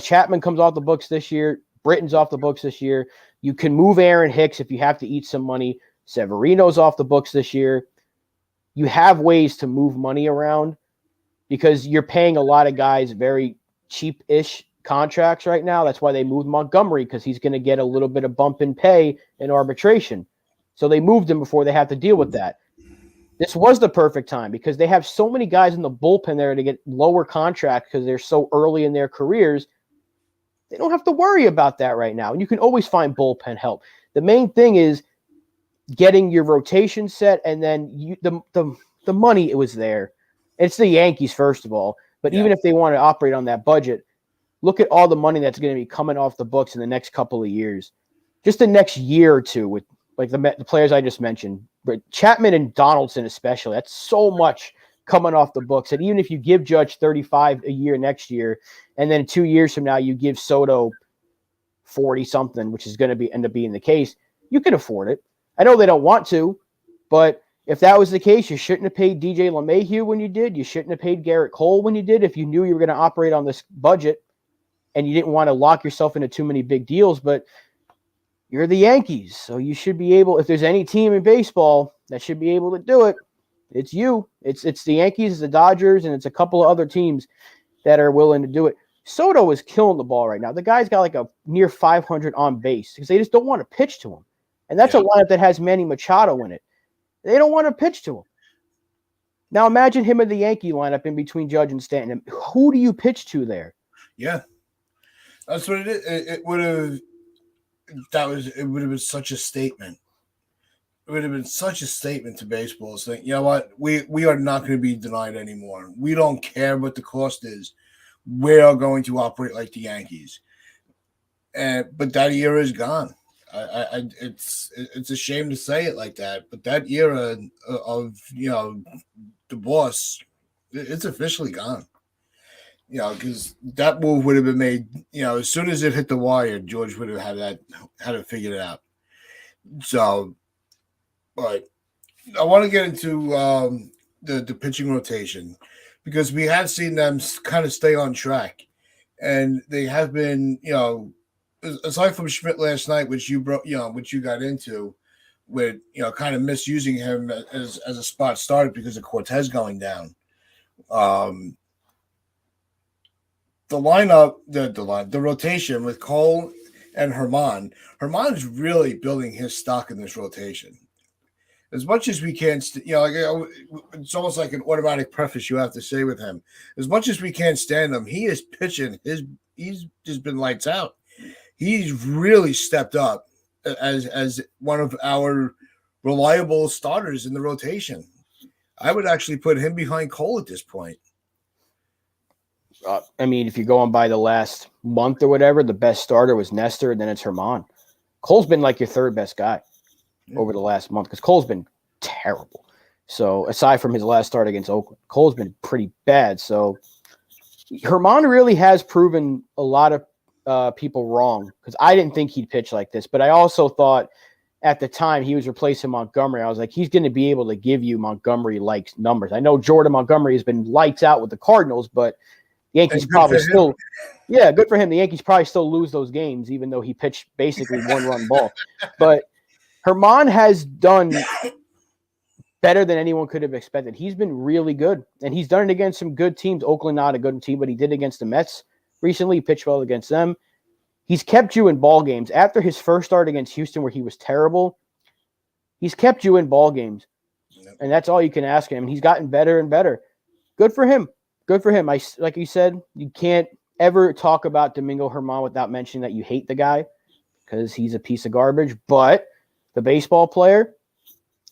Chapman comes off the books this year. Britton's off the books this year. You can move Aaron Hicks if you have to eat some money. Severino's off the books this year. You have ways to move money around because you're paying a lot of guys very cheap-ish contracts right now. That's why they moved Montgomery, because he's going to get a little bit of bump in pay in arbitration. So they moved him before they have to deal with that. This was the perfect time because they have so many guys in the bullpen there to get lower contracts because they're so early in their careers. They don't have to worry about that right now. And you can always find bullpen help. The main thing is getting your rotation set, and then the money, it was there. It's the Yankees, first of all. But even if they want to operate on that budget, look at all the money that's going to be coming off the books in the next couple of years. Just the next year or two with like the players I just mentioned. But Chapman and Donaldson especially, that's so much coming off the books. And even if you give Judge $35 a year next year, and then 2 years from now you give Soto 40-something, which is going to end up being the case, you can afford it. I know they don't want to, but if that was the case, you shouldn't have paid DJ LeMahieu when you did. You shouldn't have paid Garrett Cole when you did if you knew you were going to operate on this budget and you didn't want to lock yourself into too many big deals. But you're the Yankees, so you should be able, if there's any team in baseball that should be able to do it, it's you. It's the Yankees, the Dodgers, and it's a couple of other teams that are willing to do it. Soto is killing the ball right now. The guy's got like a near 500 on base because they just don't want to pitch to him. And that's a lineup that has Manny Machado in it. They don't want to pitch to him. Now imagine him in the Yankee lineup in between Judge and Stanton. Who do you pitch to there? Yeah. That's what it is. It would have been such a statement. it would have been such a statement to baseball saying, you know what, we are not going to be denied anymore. We don't care what the cost is. We are going to operate like the Yankees. But that era is gone. It's a shame to say it like that, but that era of the boss, it's officially gone. Because that move would have been made. As soon as it hit the wire, George would have had it figured out. So, but I want to get into the pitching rotation because we have seen them kind of stay on track, and they have been, aside from Schmidt last night, which you which you got into, with kind of misusing him as a spot starter because of Cortez going down. The lineup, the rotation with Cole and Herman. Herman's really building his stock in this rotation. As much as we can, it's almost like an automatic preface you have to say with him. As much as we can't stand him, he is pitching. He's just been lights out. He's really stepped up as one of our reliable starters in the rotation. I would actually put him behind Cole at this point. I mean, if you're going by the last month or whatever, the best starter was Nestor, and then it's Herman. Cole's been like your third best guy over the last month because Cole's been terrible. So aside from his last start against Oakland, Cole's been pretty bad. So Herman really has proven a lot of people wrong because I didn't think he'd pitch like this, but I also thought at the time he was replacing Montgomery. I was like, he's going to be able to give you Montgomery-like numbers. I know Jordan Montgomery has been lights out with the Cardinals, but Yankees probably still – yeah, good for him. The Yankees probably still lose those games, even though he pitched basically one-run ball. But Herman has done better than anyone could have expected. He's been really good, and he's done it against some good teams. Oakland, not a good team, but he did against the Mets recently. He pitched well against them. He's kept you in ball games. After his first start against Houston where he was terrible, he's kept you in ball games, and that's all you can ask him. He's gotten better and better. Good for him. Good for him. Like you said, you can't ever talk about Domingo Herman without mentioning that you hate the guy because he's a piece of garbage. But the baseball player,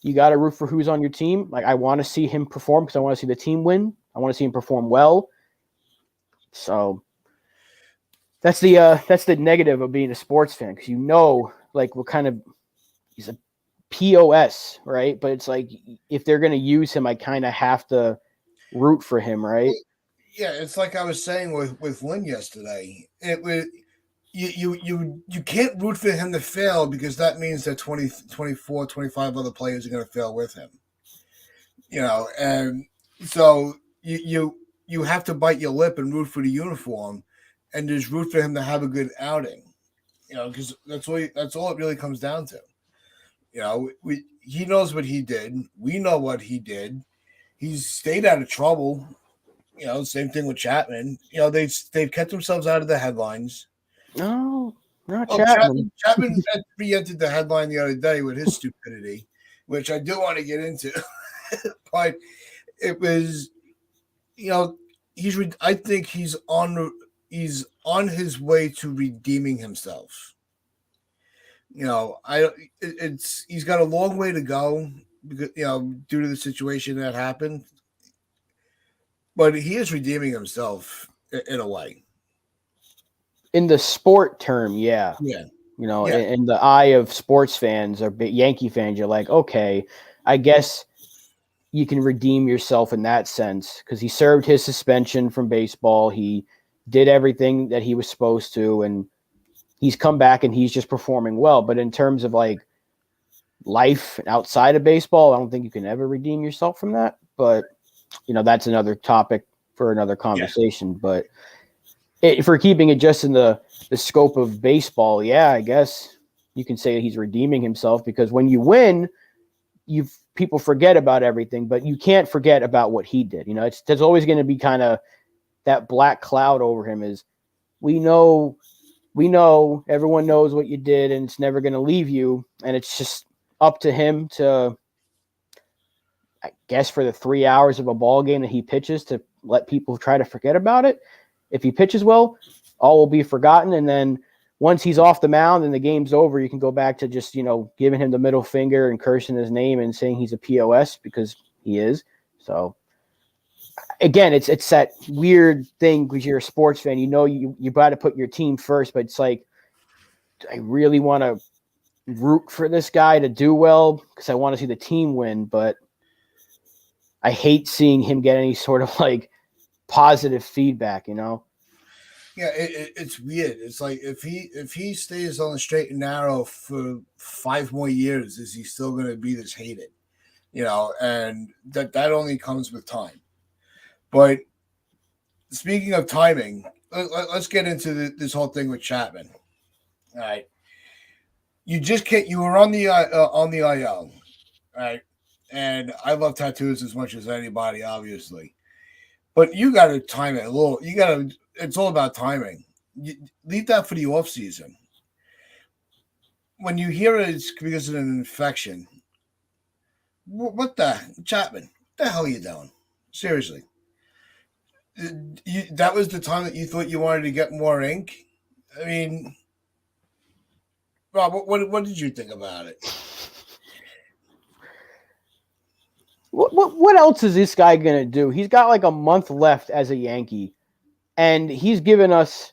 you got to root for who's on your team. Like I want to see him perform because I want to see the team win. I want to see him perform well. So that's the negative of being a sports fan because like we're kind of he's a POS, right? But it's like if they're going to use him, I kind of have to root for him, right? Yeah, it's like I was saying with Lynn yesterday. It was you can't root for him to fail because that means that 20, 24, 25 other players are going to fail with him. And so you have to bite your lip and root for the uniform and just root for him to have a good outing. Because that's all it really comes down to. He knows what he did. We know what he did. He's stayed out of trouble. Same thing with Chapman. They've kept themselves out of the headlines. No, not Chapman. Chapman re-entered the headline the other day with his stupidity, which I do want to get into. But it was, I think he's on his way to redeeming himself. He's got a long way to go because due to the situation that happened, but he is redeeming himself in a way. In the sport term, yeah. In the eye of sports fans or Yankee fans, you're like, okay, I guess you can redeem yourself in that sense because he served his suspension from baseball. He did everything that he was supposed to, and he's come back and he's just performing well. But in terms of like life outside of baseball, I don't think you can ever redeem yourself from that. But, that's another topic for another conversation. Yeah. But if we're keeping it just in the scope of baseball, yeah, I guess you can say he's redeeming himself because when you win, people forget about everything, but you can't forget about what he did. There's always going to be kind of that black cloud over him is we know everyone knows what you did and it's never going to leave you. And it's just up to him to, I guess, for the 3 hours of a ball game that he pitches to let people try to forget about it. If he pitches well, all will be forgotten. And then once he's off the mound and the game's over, you can go back to just, giving him the middle finger and cursing his name and saying he's a POS, because he is. So again, it's that weird thing because you're a sports fan. You got to put your team first, but it's like, I really want to root for this guy to do well because I want to see the team win, but I hate seeing him get any sort of like positive feedback, Yeah, it's weird. It's like if he stays on the straight and narrow for 5 more years, is he still going to be this hated? And that only comes with time. But speaking of timing, let's get into this whole thing with Chapman. All right, you just can't. You were on the IL, all right, and I love tattoos as much as anybody, obviously. But you got to time it a little. It's all about timing. You leave that for the off season. When you hear it's because of an infection, what the Chapman? What the hell are you doing? Seriously, that was the time that you thought you wanted to get more ink. I mean, Rob, what did you think about it? What else is this guy going to do? He's got like a month left as a Yankee, and he's given us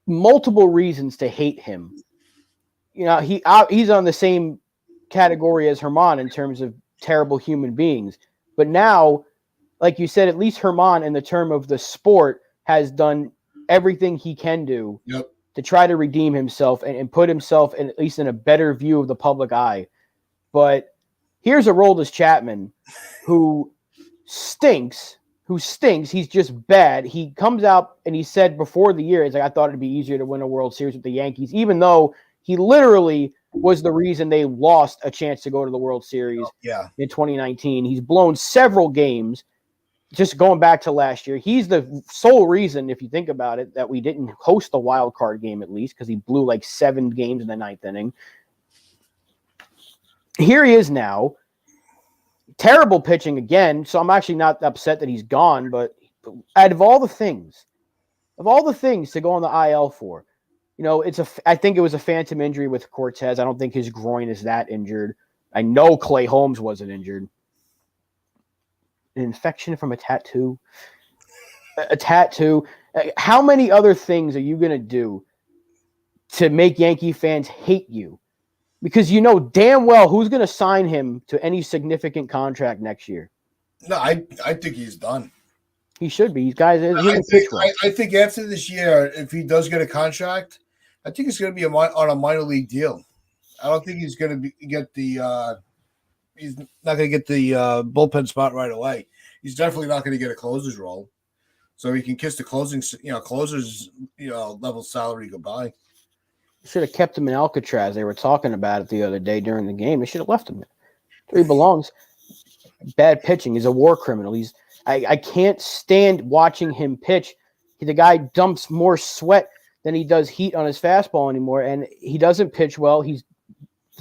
multiple reasons to hate him. He's on the same category as Herman in terms of terrible human beings. But now, like you said, at least Herman, in the term of the sport, has done everything he can do to try to redeem himself and put himself at least in a better view of the public eye. But here's Aroldis Chapman, who stinks. He's just bad. He comes out and he said before the year, I thought it'd be easier to win a World Series with the Yankees, even though he literally was the reason they lost a chance to go to the World Series in 2019. He's blown several games. Just going back to last year, he's the sole reason, if you think about it, that we didn't host the wild card game, at least, because he blew like 7 games in the 9th inning. Here he is now. Terrible pitching again, so I'm actually not upset that he's gone, but out of all the things to go on the IL for, I think it was a phantom injury with Cortez. I don't think his groin is that injured. I know Clay Holmes wasn't injured. An infection from a tattoo. A tattoo. How many other things are you going to do to make Yankee fans hate you? Because you know damn well who's going to sign him to any significant contract next year. No, I think he's done. He should be. These guys. I think after this year, if he does get a contract, I think it's going to be on a minor league deal. I don't think he's going to get the. He's not going to get the bullpen spot right away. He's definitely not going to get a closer's role, so he can kiss the closer's level salary goodbye. Should have kept him in Alcatraz. They were talking about it the other day during the game. They should have left him there. Where he belongs. Bad pitching. He's a war criminal. I can't stand watching him pitch. The guy dumps more sweat than he does heat on his fastball anymore, and he doesn't pitch well. He's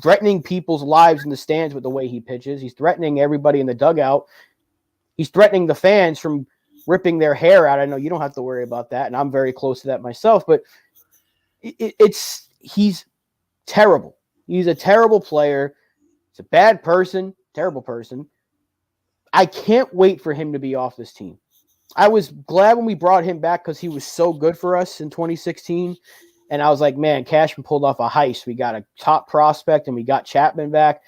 threatening people's lives in the stands with the way he pitches. He's threatening everybody in the dugout. He's threatening the fans from ripping their hair out. I know you don't have to worry about that, and I'm very close to that myself, but he's terrible. He's a terrible player. He's a bad person, terrible person. I can't wait for him to be off this team. I was glad when we brought him back because he was so good for us in 2016. And I was like, man, Cashman pulled off a heist. We got a top prospect and we got Chapman back.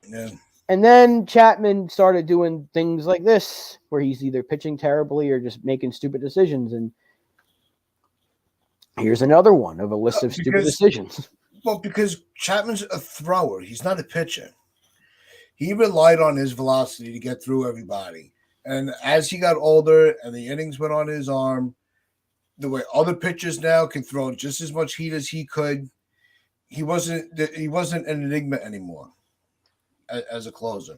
Yeah. And then Chapman started doing things like this, where he's either pitching terribly or just making stupid decisions. And here's another one of a list of stupid decisions. Well, because Chapman's a thrower. He's not a pitcher. He relied on his velocity to get through everybody. And as he got older and the innings went on his arm, the way other pitchers now can throw just as much heat as he could, he wasn't an enigma anymore as a closer.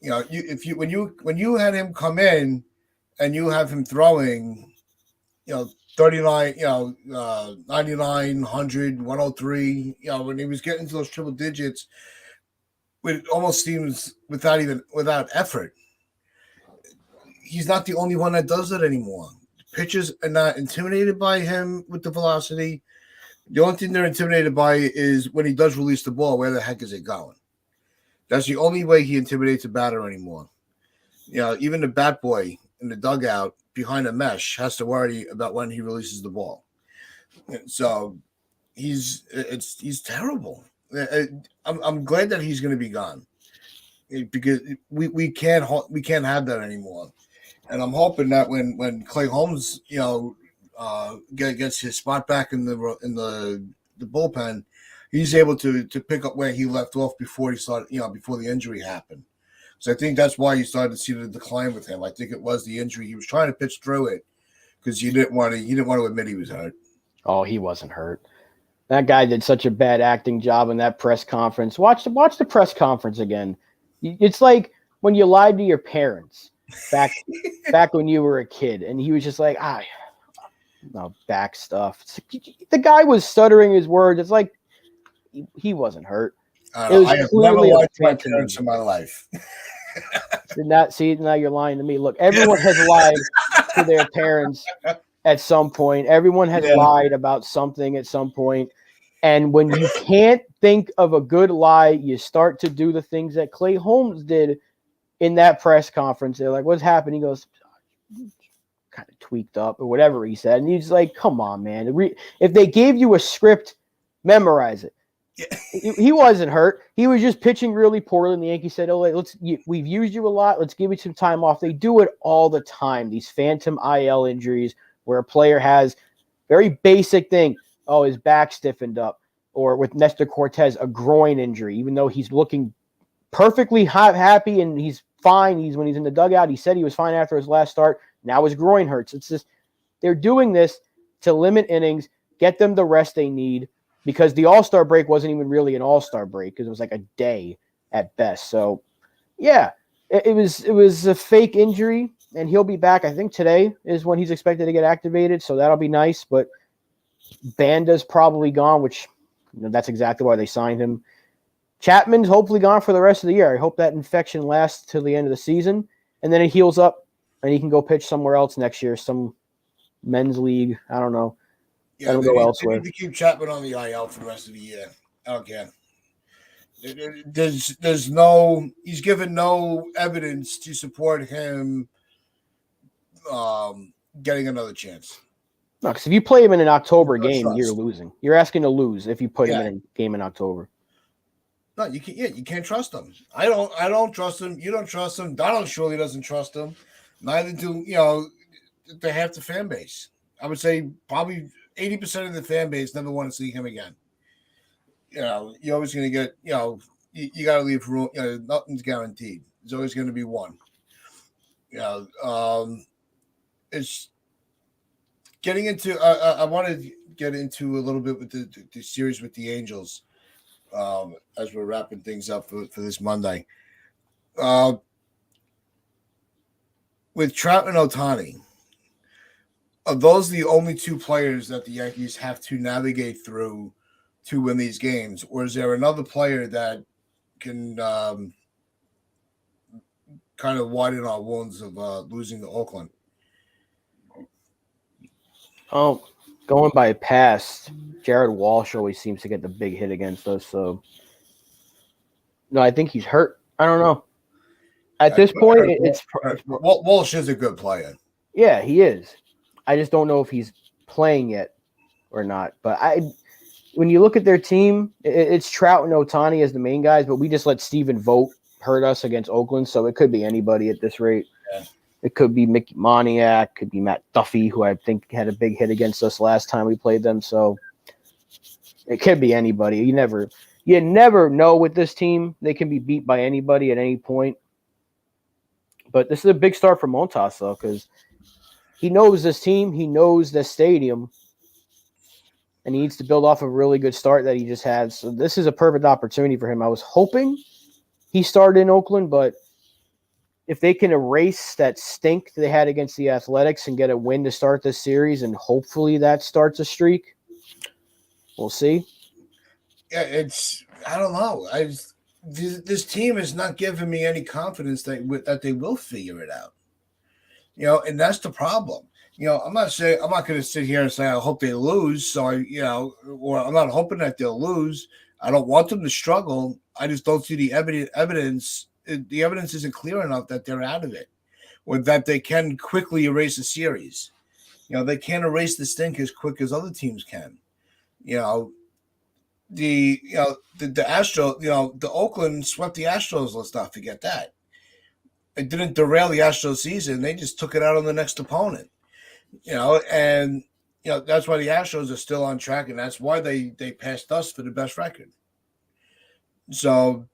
When you had him come in and you have him throwing, 39, 99, 100, 103, when he was getting to those triple digits, it almost seems without effort. He's not the only one that does it anymore. Pitchers are not intimidated by him with the velocity. The only thing they're intimidated by is when he does release the ball, where the heck is it going? That's the only way he intimidates a batter anymore. Even the bat boy in the dugout behind the mesh has to worry about when he releases the ball. So he's terrible. I'm glad that he's going to be gone because we can't have that anymore. And I'm hoping that when Clay Holmes gets his spot back in the bullpen, he's able to pick up where he left off before he started before the injury happened. So I think that's why you started to see the decline with him. I think it was the injury. He was trying to pitch through it because he didn't want to admit he was hurt. Oh, he wasn't hurt. That guy did such a bad acting job in that press conference. Watch the press conference again. It's like when you lied to your parents back when you were a kid, and he was just like, no, back stuff. The guy was stuttering his words. It's like he wasn't hurt. I have never lied to my parents in my life. Did not see. Now you're lying to me. Look, everyone has lied to their parents at some point. Everyone has lied about something at some point. And when you can't think of a good lie, you start to do the things that Clay Holmes did in that press conference. They're like, what's happening? He goes, kind of tweaked up or whatever he said. And he's like, come on, man. If they gave you a script, memorize it. Yeah. He wasn't hurt. He was just pitching really poorly. And the Yankees said, we've used you a lot. Let's give you some time off. They do it all the time, these phantom IL injuries where a player has very basic thing. Oh, his back stiffened up. Or with Nestor Cortez, a groin injury, even though he's looking perfectly happy and he's fine. When he's in the dugout, he said he was fine after his last start. Now his groin hurts. It's just they're doing this to limit innings, get them the rest they need, because the All-Star break wasn't even really an All-Star break because it was like a day at best. So, yeah, it was a fake injury, and he'll be back. I think today is when he's expected to get activated, so that'll be nice. But Banda's probably gone, which that's exactly why they signed him. Chapman's hopefully gone for the rest of the year. I hope that infection lasts till the end of the season, and then it heals up, and he can go pitch somewhere else next year, some men's league. I don't know. Yeah, they need to keep Chapman on the IL for the rest of the year. I don't care. He's given no evidence to support him getting another chance. No, because if you play him in an October game, you're losing. You're asking to lose if you put him in a game in October. No, you can't. Yeah, you can't trust him. I don't trust him. You don't trust him. Donald surely doesn't trust him. Neither do the half the fan base. I would say probably 80% of the fan base never want to see him again. You're always going to get. You got to leave room. Nothing's guaranteed. There's always going to be one. It's getting into. I want to get into a little bit with the series with the Angels. As we're wrapping things up for this Monday. With Trout and Ohtani, are those the only two players that the Yankees have to navigate through to win these games? Or is there another player that can kind of widen our wounds of losing to Oakland? Oh, going by past, Jared Walsh always seems to get the big hit against us. So, no, I think he's hurt. I don't know. At this point, Walsh is a good player. Yeah, he is. I just don't know if he's playing yet or not. But when you look at their team, it's Trout and Ohtani as the main guys, but we just let Steven Vogt hurt us against Oakland, so it could be anybody at this rate. Yeah. It could be Mickey Moniak, could be Matt Duffy, who I think had a big hit against us last time we played them. So it could be anybody. You never know with this team. They can be beat by anybody at any point. But this is a big start for Montas, though, because he knows this team. He knows this stadium. And he needs to build off a really good start that he just had. So this is a perfect opportunity for him. I was hoping he started in Oakland, but if they can erase that stink they had against the Athletics and get a win to start this series, and hopefully that starts a streak, we'll see. Yeah, I don't know. This team is not giving me any confidence that they will figure it out. And that's the problem. I'm not going to sit here and say I hope they lose. So or I'm not hoping that they'll lose. I don't want them to struggle. I just don't see the evidence. The evidence isn't clear enough that they're out of it, or that they can quickly erase a series. They can't erase the stink as quick as other teams can. The Astros. The Oakland swept the Astros. Let's not forget that. It didn't derail the Astros season. They just took it out on the next opponent. And that's why the Astros are still on track, and that's why they passed us for the best record. So,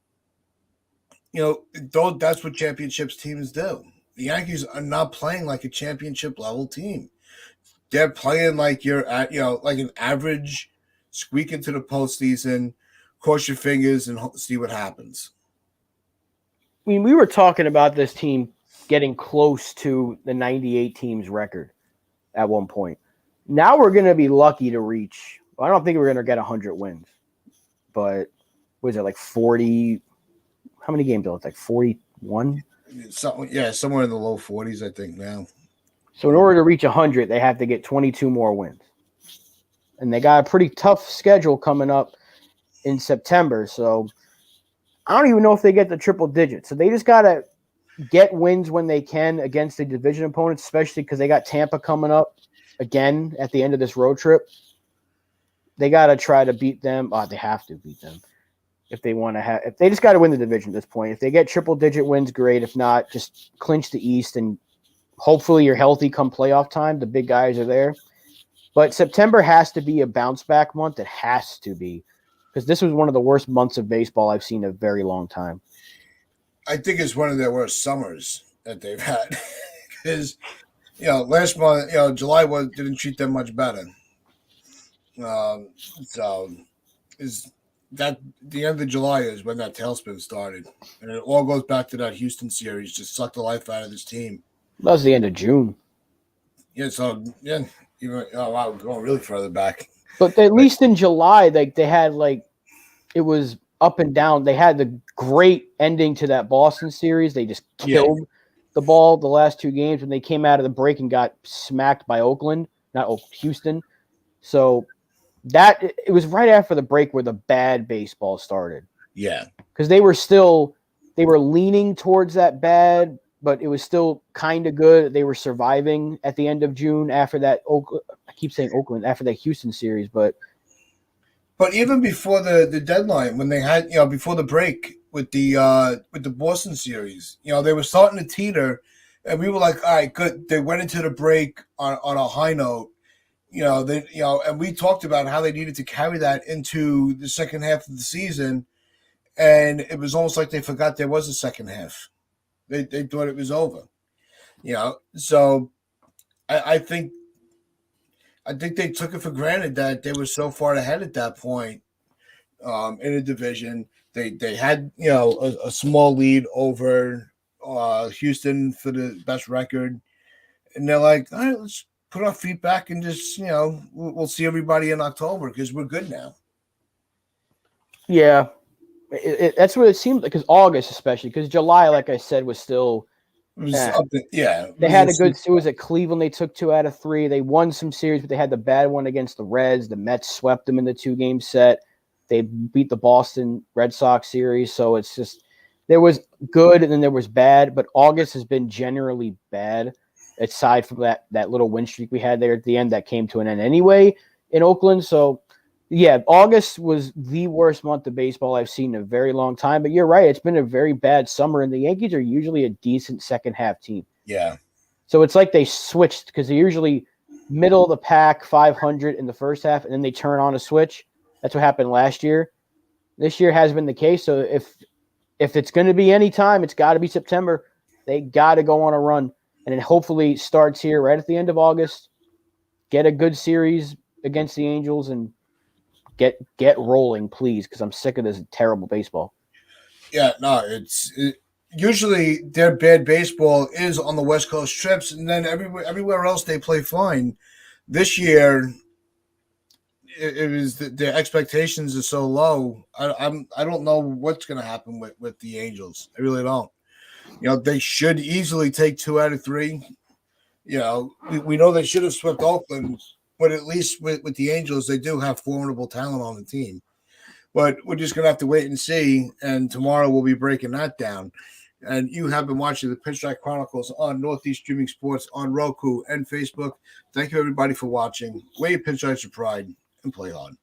that's what championships teams do. The Yankees are not playing like a championship level team. They're playing like you're at, like an average, squeak into the postseason, cross your fingers, and see what happens. I mean, we were talking about this team getting close to the 98 team's record at one point. Now we're going to be lucky to reach. Well, I don't think we're going to get 100 wins, but was it like 40? How many games? It's like 41. Somewhere in the low 40s, I think now. So in order to reach 100, they have to get 22 more wins, and they got a pretty tough schedule coming up in September. So I don't even know if they get the triple digits. So they just got to get wins when they can against the division opponents, especially because they got Tampa coming up again at the end of this road trip. They got to try to beat them. They have to beat them if they want to have. If they just got to win the division at this point. If they get triple digit wins, great. If not, just clinch the East, and hopefully you're healthy come playoff time. The big guys are there. But September has to be a bounce back month. It has to be, because this was one of the worst months of baseball I've seen in a very long time. I think it's one of their worst summers that they've had. Because, last month, July didn't treat them much better. So is that the end of July is when that tailspin started. And it all goes back to that Houston series, just sucked the life out of this team. That was the end of June. Yeah, so, yeah. Wow, we're going really further back. But at least in July, they had it was up and down. They had the great ending to that Boston series. They just killed the ball the last two games when they came out of the break and got smacked by Houston. So it was right after the break where the bad baseball started. Yeah. Because they were leaning towards that bad, but it was still kind of good. They were surviving at the end of June after that. I keep saying Oakland after that Houston series, but even before the deadline, when they had before the break with the Boston series, they were starting to teeter, and we were like, all right, good. They went into the break on a high note, and we talked about how they needed to carry that into the second half of the season, and it was almost like they forgot there was a second half. They thought it was over, So I think they took it for granted that they were so far ahead at that point in a division. They had a small lead over Houston for the best record, and they're like, all right, let's put our feet back and just we'll see everybody in October because we're good now. Yeah. That's what it seemed like, because August, especially, because July, like I said, was still. They had a good series at Cleveland. They took 2 out of 3. They won some series, but they had the bad one against the Reds. The Mets swept them in the 2-game set. They beat the Boston Red Sox series. So it's just there was good and then there was bad, but August has been generally bad, aside from that little win streak we had there at the end that came to an end anyway in Oakland. So. Yeah, August was the worst month of baseball I've seen in a very long time. But you're right. It's been a very bad summer, and the Yankees are usually a decent second-half team. Yeah. So it's like they switched because they're usually middle of the pack, 500 in the first half, and then they turn on a switch. That's what happened last year. This year has been the case. So if it's going to be any time, it's got to be September. They got to go on a run. And it hopefully starts here right at the end of August. Get a good series against the Angels and get rolling, please, because I'm sick of this terrible baseball. Yeah, no, usually their bad baseball is on the West Coast trips, and then everywhere else they play fine. This year, it was the expectations are so low. I don't know what's going to happen with the Angels. I really don't. They should easily take 2 out of 3. You know, we know they should have swept Oakland, but at least with the Angels, they do have formidable talent on the team. But we're just going to have to wait and see. And tomorrow we'll be breaking that down. And you have been watching the Pinstripe Chronicles on Northeast Streaming Sports on Roku and Facebook. Thank you, everybody, for watching. Wear your pinstripes of pride and play hard.